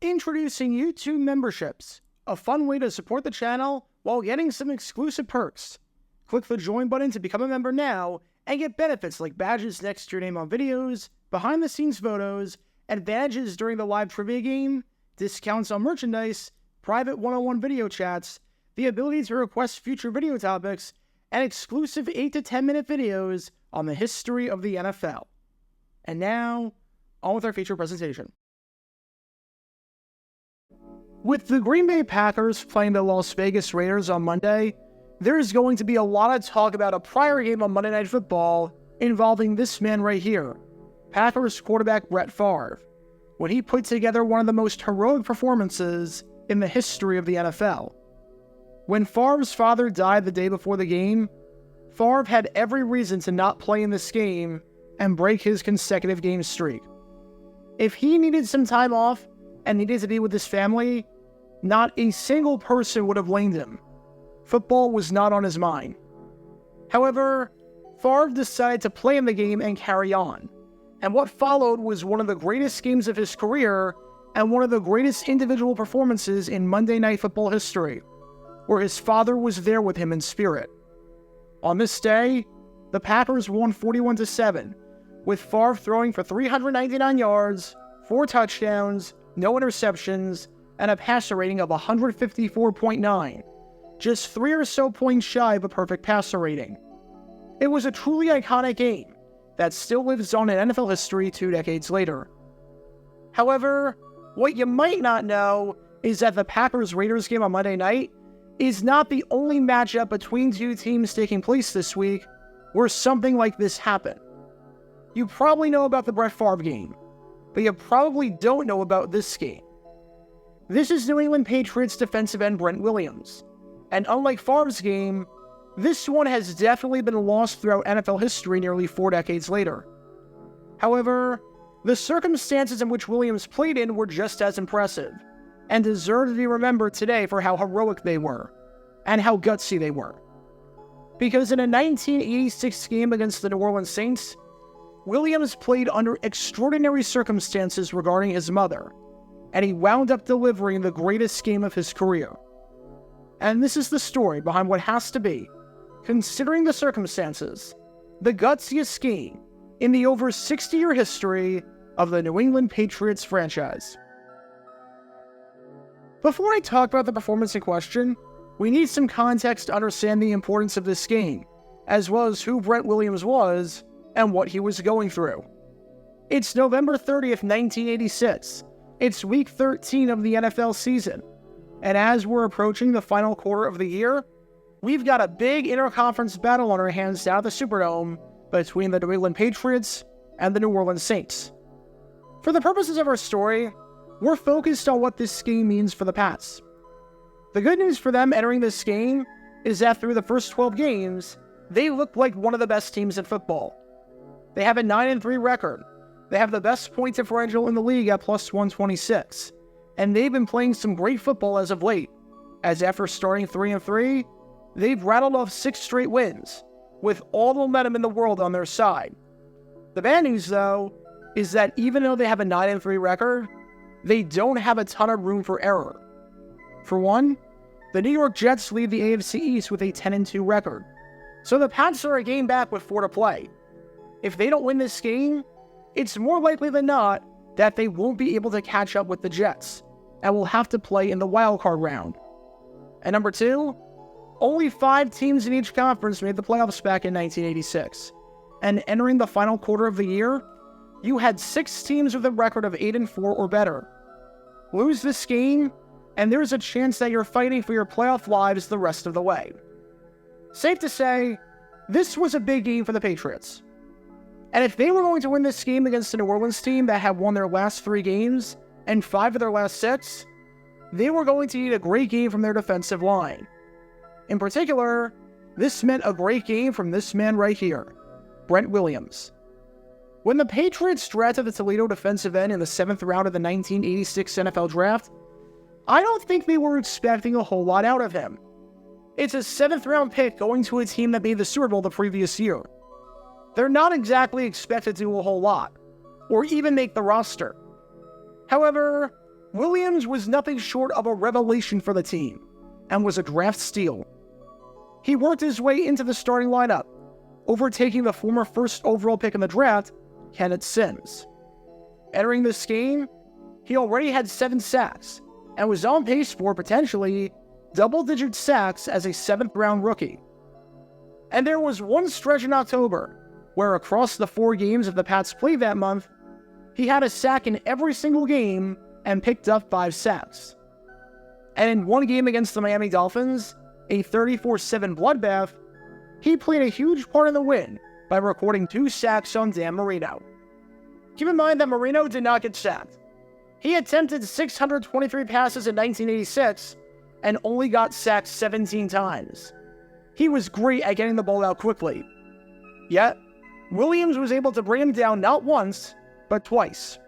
Introducing YouTube memberships, a fun way to support the channel while getting some exclusive perks. Click the join button to become a member now and get benefits like badges next to your name on videos, behind-the-scenes photos, advantages during the live trivia game, discounts on merchandise, private one-on-one video chats, the ability to request future video topics, and exclusive 8 to 10 minute videos on the history of the NFL. And now, on with our feature presentation. With the Green Bay Packers playing the Las Vegas Raiders on Monday, there is going to be a lot of talk about a prior game on Monday Night Football involving this man right here, Packers quarterback Brent Favre, when he put together one of the most heroic performances in the history of the NFL. When Favre's father died the day before the game, Favre had every reason to not play in this game and break his consecutive game streak. If he needed some time off and needed to be with his family, not a single person would have blamed him. Football was not on his mind. However, Favre decided to play in the game and carry on, and what followed was one of the greatest games of his career and one of the greatest individual performances in Monday Night Football history, where his father was there with him in spirit. On this day, the Packers won 41-7, with Favre throwing for 399 yards, 4 touchdowns, no interceptions, and a passer rating of 154.9, just 3 or so points shy of a perfect passer rating. It was a truly iconic game that still lives on in NFL history 2 decades later. However, what you might not know is that the Packers-Raiders game on Monday night is not the only matchup between two teams taking place this week where something like this happened. You probably know about the Brent Favre game, but you probably don't know about this game. This is New England Patriots defensive end Brent Williams, and unlike Favre's game, this one has definitely been lost throughout NFL history nearly 4 decades later. However, the circumstances in which Williams played in were just as impressive, and deserve to be remembered today for how heroic they were, and how gutsy they were. Because in a 1986 game against the New Orleans Saints, Williams played under extraordinary circumstances regarding his mother, and he wound up delivering the greatest game of his career. And this is the story behind what has to be, considering the circumstances, the gutsiest game in the over 60-year history of the New England Patriots franchise. Before I talk about the performance in question, we need some context to understand the importance of this game, as well as who Brent Williams was and what he was going through. It's November 30th, 1986. It's week 13 of the NFL season, and as we're approaching the final quarter of the year, we've got a big interconference battle on our hands down at the Superdome between the New England Patriots and the New Orleans Saints. For the purposes of our story, we're focused on what this game means for the Pats. The good news for them entering this game is that through the first 12 games, they look like one of the best teams in football. They have a 9-3 record. They have the best point differential in the league at plus 126. And they've been playing some great football as of late, as after starting 3-3, they've rattled off 6 straight wins, with all the momentum in the world on their side. The bad news, though, is that even though they have a 9-3 record, they don't have a ton of room for error. For one, the New York Jets lead the AFC East with a 10-2 record, so the Pats are a game back with 4 to play. If they don't win this game, it's more likely than not that they won't be able to catch up with the Jets, and will have to play in the wildcard round. And number 2, only 5 teams in each conference made the playoffs back in 1986, and entering the final quarter of the year, you had 6 teams with a record of 8-4 or better. Lose this game, and there's a chance that you're fighting for your playoff lives the rest of the way. Safe to say, this was a big game for the Patriots. And if they were going to win this game against the New Orleans team that had won their last 3 games, and 5 of their last 6, they were going to need a great game from their defensive line. In particular, this meant a great game from this man right here, Brent Williams. When the Patriots drafted the Toledo defensive end in the 7th round of the 1986 NFL Draft, I don't think they were expecting a whole lot out of him. It's a 7th round pick going to a team that made the Super Bowl the previous year. They're not exactly expected to do a whole lot, or even make the roster. However, Williams was nothing short of a revelation for the team and was a draft steal. He worked his way into the starting lineup, overtaking the former first overall pick in the draft, Kenneth Sims. Entering this game, he already had 7 sacks and was on pace for potentially double-digit sacks as a 7th-round rookie. And there was one stretch in October where across the 4 games that the Pats played that month, he had a sack in every single game and picked up 5 sacks. And in one game against the Miami Dolphins, a 34-7 bloodbath, he played a huge part in the win by recording 2 sacks on Dan Marino. Keep in mind that Marino did not get sacked. He attempted 623 passes in 1986 and only got sacked 17 times. He was great at getting the ball out quickly. Yet, Williams was able to bring him down not once, but twice.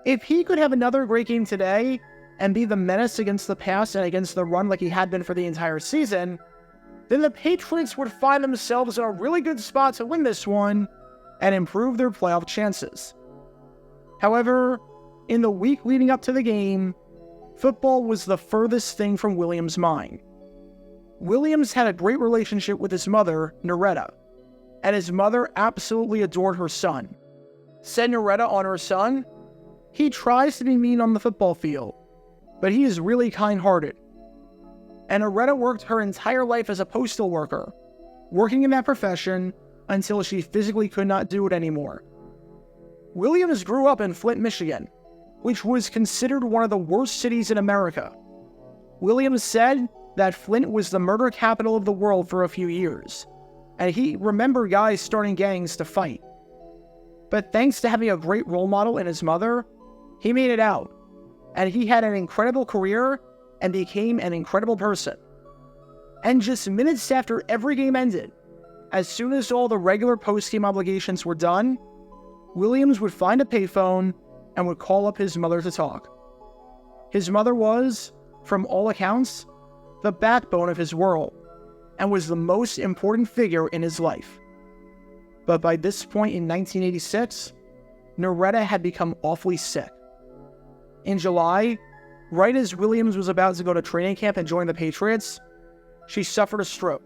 If he could have another great game today and be the menace against the pass and against the run like he had been for the entire season, then the Patriots would find themselves in a really good spot to win this one and improve their playoff chances. However, in the week leading up to the game, football was the furthest thing from Williams' mind. Williams had a great relationship with his mother, Noretta, and his mother absolutely adored her son. Said Noretta on her son, "He tries to be mean on the football field, but he is really kind-hearted." And Noretta worked her entire life as a postal worker, working in that profession until she physically could not do it anymore. Williams grew up in Flint, Michigan, which was considered one of the worst cities in America. Williams said that Flint was the murder capital of the world for a few years, and he remembered guys starting gangs to fight. But thanks to having a great role model in his mother, he made it out, and he had an incredible career and became an incredible person. And just minutes after every game ended, as soon as all the regular post-game obligations were done, Williams would find a payphone and would call up his mother to talk. His mother was, from all accounts, the backbone of his world, and was the most important figure in his life. But by this point in 1986, Noretta had become awfully sick. In July, right as Williams was about to go to training camp and join the Patriots, she suffered a stroke.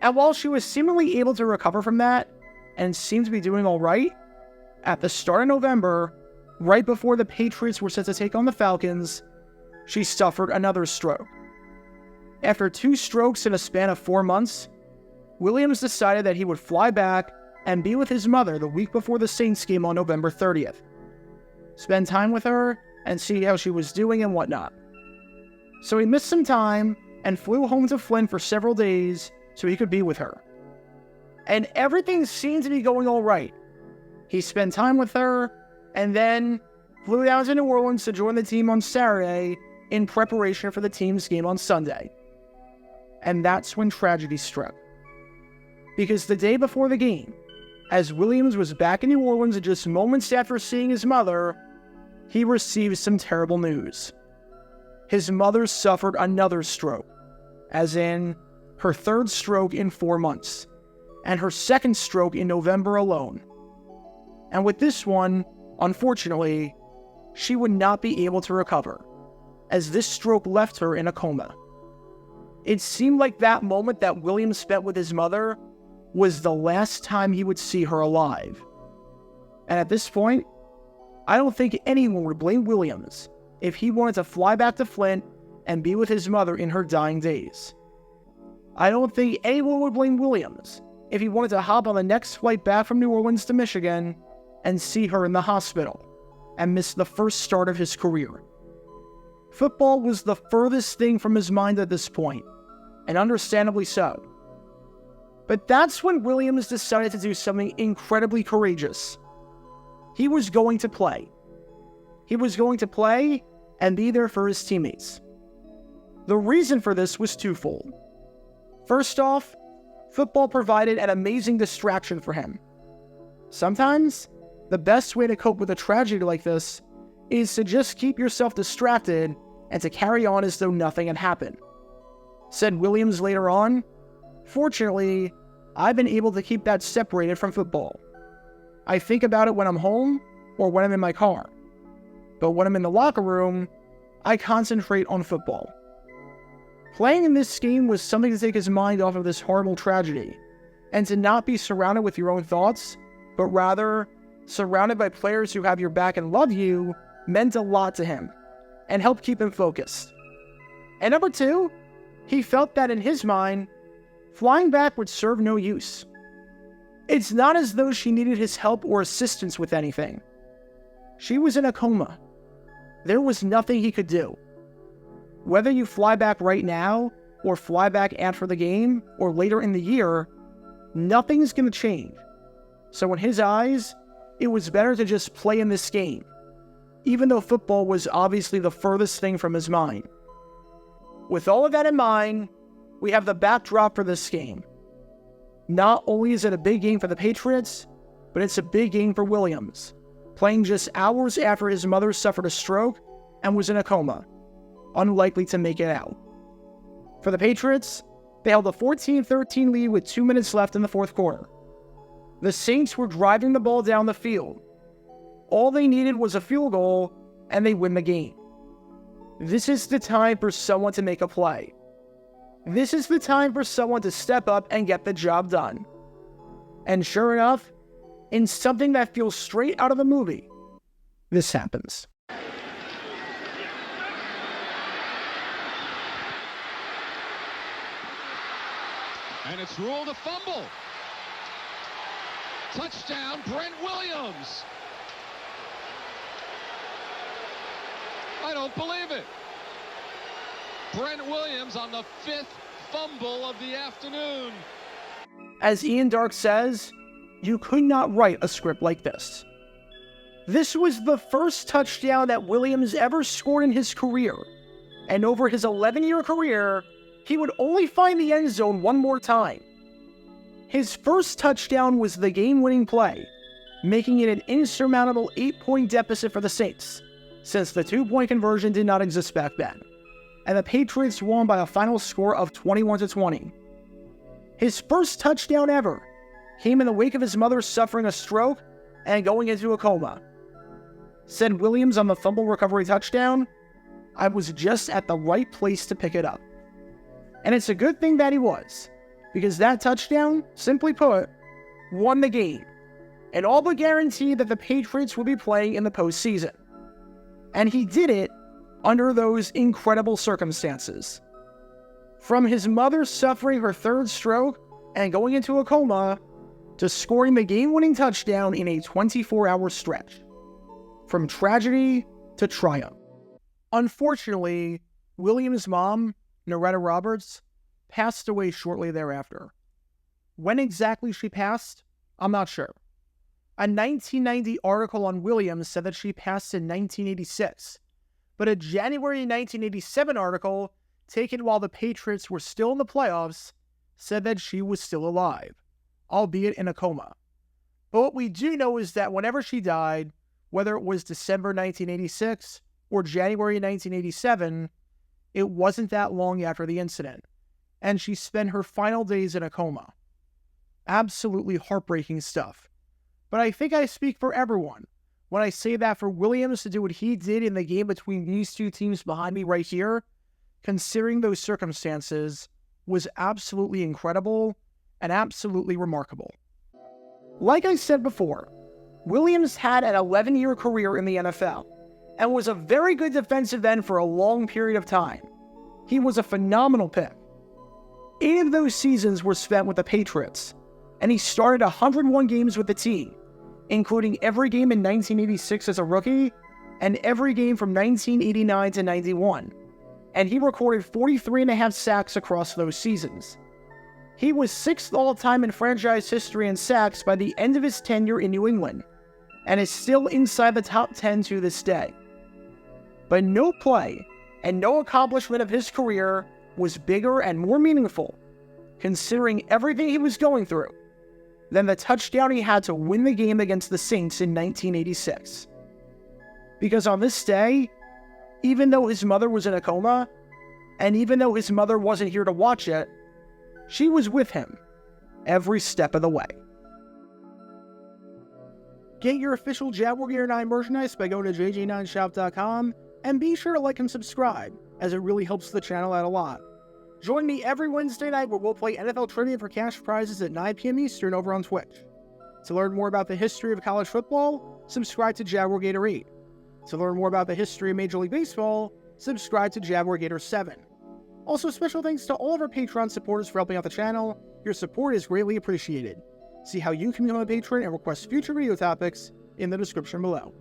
And while she was seemingly able to recover from that, and seemed to be doing all right, at the start of November, right before the Patriots were set to take on the Falcons, she suffered another stroke. After 2 strokes in a span of 4 months, Williams decided that he would fly back and be with his mother the week before the Saints game on November 30th. Spend time with her and see how she was doing and whatnot. So he missed some time and flew home to Flint for several days so he could be with her. And everything seemed to be going all right. He spent time with her and then flew down to New Orleans to join the team on Saturday in preparation for the team's game on Sunday. And that's when tragedy struck. Because the day before the game, as Williams was back in New Orleans just moments after seeing his mother, he received some terrible news. His mother suffered another stroke, as in her 3rd stroke in 4 months, and her 2nd stroke in November alone. And with this one, unfortunately, she would not be able to recover, as this stroke left her in a coma. It seemed like that moment that Williams spent with his mother was the last time he would see her alive. And at this point, I don't think anyone would blame Williams if he wanted to fly back to Flint and be with his mother in her dying days. I don't think anyone would blame Williams if he wanted to hop on the next flight back from New Orleans to Michigan and see her in the hospital and miss the first start of his career. Football was the furthest thing from his mind at this point, and understandably so. But that's when Williams decided to do something incredibly courageous. He was going to play. He was going to play and be there for his teammates. The reason for this was twofold. First off, football provided an amazing distraction for him. Sometimes, the best way to cope with a tragedy like this is to just keep yourself distracted and to carry on as though nothing had happened. Said Williams later on, "Fortunately, I've been able to keep that separated from football. I think about it when I'm home or when I'm in my car. but when I'm in the locker room, I concentrate on football. Playing in this game was something to take his mind off of this horrible tragedy, and to not be surrounded with your own thoughts, but rather surrounded by players who have your back and love you, meant a lot to him, and helped keep him focused. And number 2, he felt that in his mind, flying back would serve no use. It's not as though she needed his help or assistance with anything. She was in a coma. There was nothing he could do. Whether you fly back right now, or fly back after the game, or later in the year, nothing's going to change. So in his eyes, it was better to just play in this game, even though football was obviously the furthest thing from his mind. With all of that in mind, we have the backdrop for this game. Not only is it a big game for the Patriots, but it's a big game for Williams, playing just hours after his mother suffered a stroke and was in a coma, unlikely to make it out. For the Patriots, they held a 14-13 lead with 2 minutes left in the fourth quarter. The Saints were driving the ball down the field. All they needed was a field goal, and they win the game. This is the time for someone to make a play. This is the time for someone to step up and get the job done. And sure enough, in something that feels straight out of a movie, this happens. And it's ruled a fumble. Touchdown, Brent Williams. I don't believe it. Brent Williams on the 5th fumble of the afternoon. As Ian Dark says, you could not write a script like this. This was the first touchdown that Williams ever scored in his career, and over his 11-year career, he would only find the end zone one more time. His first touchdown was the game-winning play, making it an insurmountable 8-point deficit for the Saints, since the 2-point conversion did not exist back then, and the Patriots won by a final score of 21-20. His first touchdown ever came in the wake of his mother suffering a stroke and going into a coma. Said Williams on the fumble recovery touchdown, "I was just at the right place to pick it up." And it's a good thing that he was, because that touchdown, simply put, won the game, and all but guaranteed that the Patriots would be playing in the postseason. And he did it under those incredible circumstances. From his mother suffering her 3rd stroke and going into a coma, to scoring the game-winning touchdown in a 24-hour stretch. From tragedy to triumph. Unfortunately, Williams' mom, Noretta Roberts, passed away shortly thereafter. When exactly she passed, I'm not sure. A 1990 article on Williams said that she passed in 1986, but a January 1987 article, taken while the Patriots were still in the playoffs, said that she was still alive, albeit in a coma. But what we do know is that whenever she died, whether it was December 1986 or January 1987, it wasn't that long after the incident, and she spent her final days in a coma. Absolutely heartbreaking stuff. But I think I speak for everyone when I say that for Williams to do what he did in the game between these two teams behind me right here, considering those circumstances, was absolutely incredible and absolutely remarkable. Like I said before, Williams had an 11-year career in the NFL and was a very good defensive end for a long period of time. He was a phenomenal pick. 8 of those seasons were spent with the Patriots, and he started 101 games with the team, including every game in 1986 as a rookie and every game from 1989 to 91, and he recorded 43.5 sacks across those seasons. He was 6th all-time in franchise history in sacks by the end of his tenure in New England, and is still inside the top 10 to this day. But no play and no accomplishment of his career was bigger and more meaningful, considering everything he was going through, than the touchdown he had to win the game against the Saints in 1986. Because on this day, even though his mother was in a coma, and even though his mother wasn't here to watch it, she was with him every step of the way. Get your official Jaguar Gear 9 merchandise by going to jj9shop.com, and be sure to like and subscribe, as it really helps the channel out a lot. Join me every Wednesday night where we'll play NFL Trivia for cash prizes at 9 p.m. Eastern over on Twitch. To learn more about the history of college football, subscribe to Jaguar Gator 8. To learn more about the history of Major League Baseball, subscribe to Jaguar Gator 7. Also, special thanks to all of our Patreon supporters for helping out the channel. Your support is greatly appreciated. See how you can become a patron and request future video topics in the description below.